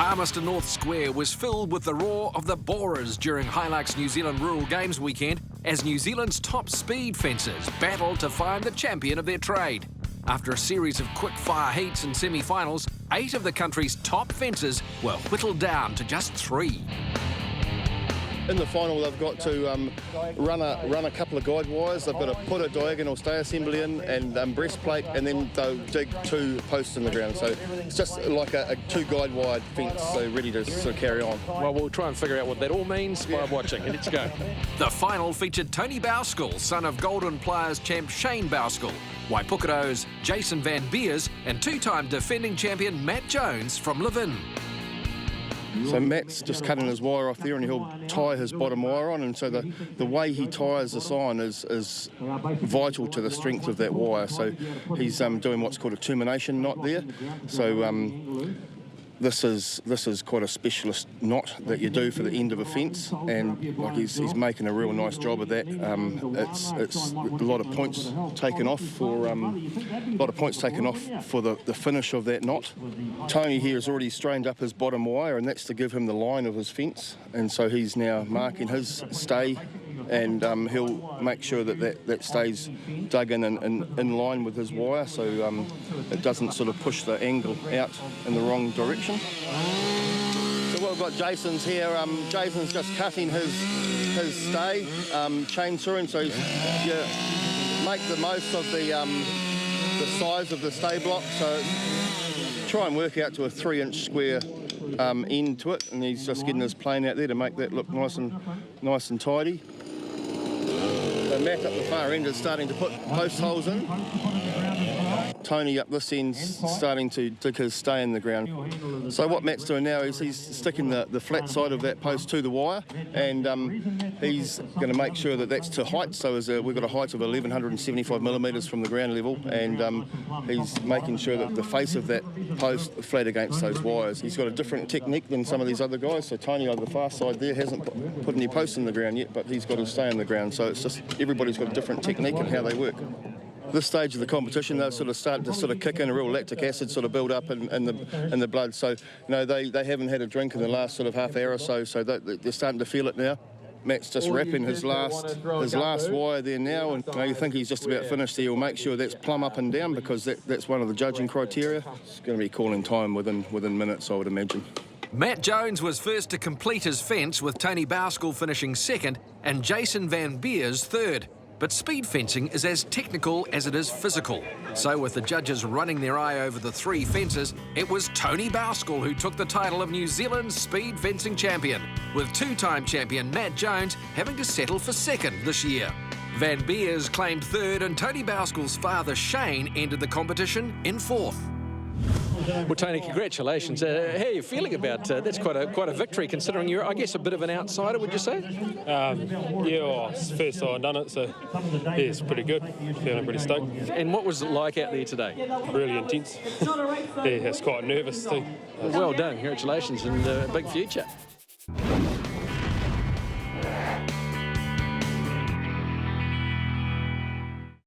Palmerston North Square was filled with the roar of the Borers during Hilux New Zealand Rural Games weekend as New Zealand's top speed fencers battled to find the champion of their trade. After a series of quick-fire heats and semi-finals, 8 of the country's top fencers were whittled down to just 3. In the final, they've got to run a couple of guide wires. They've got to put a diagonal stay assembly in and breastplate, and then they'll dig 2 posts in the ground. So it's just like a 2 guide wire fence, so ready to sort of carry on. Well, we'll try and figure out what that all means by watching. Let's go. The final featured Tony Bauskell, son of Golden Pliers champ Shane Bauskell, Waipukato's Jason Van Beers, and 2-time defending champion Matt Jones from Levin. So Matt's just cutting his wire off there, and he'll tie his bottom wire on, and so the way he ties this on is vital to the strength of that wire. So he's doing what's called a termination knot there. So this is quite a specialist knot that you do for the end of a fence, and like he's making a real nice job of that. It's a lot of points taken off for the finish of that knot. Tony here has already strained up his bottom wire, and that's to give him the line of his fence, and so he's now marking his stay, and he'll make sure that stays dug in line with his wire, so it doesn't sort of push the angle out in the wrong direction. So we've got Jason's here. Jason's just cutting his stay, chainsawing, so you make the most of the size of the stay block. So try and work out to a 3-inch square end to it, and he's just getting his plane out there to make that look nice and tidy. So Matt up the far end is starting to put post holes in. Tony up this end's starting to dig his stay in the ground. So what Matt's doing now is he's sticking the flat side of that post to the wire, and he's going to make sure that that's to height. So we've got a height of 1,175 millimetres from the ground level, and he's making sure that the face of that post flat against those wires. He's got a different technique than some of these other guys. So Tony on the far side there hasn't put any posts in the ground yet, but he's got to stay in the ground. So it's just everybody's got a different technique in how they work. This stage of the competition, they're sort of starting to kick in, a real lactic acid sort of build up in the blood. So, they haven't had a drink in the last sort of half hour or so, so they're starting to feel it now. Matt's just wrapping his last wire there now, and you think he's just about finished there. He'll make sure that's plumb up and down, because that's one of the judging criteria. It's going to be calling time within minutes, I would imagine. Matt Jones was first to complete his fence, with Tony Bauskell finishing second and Jason Van Beers third. But speed fencing is as technical as it is physical. So with the judges running their eye over the 3 fences, it was Tony Bauskell who took the title of New Zealand's speed fencing champion, with 2-time champion Matt Jones having to settle for second this year. Van Beers claimed third, and Tony Bauskell's father Shane ended the competition in 4th. Well, Tony, congratulations. How are you feeling about that's quite a victory, considering you're, I guess, a bit of an outsider, would you say? It's the first time I've done it, so yeah, it's pretty good. Feeling pretty stoked. And what was it like out there today? Really intense. Yeah, it's quite nervous too. Well done, congratulations, and a big future.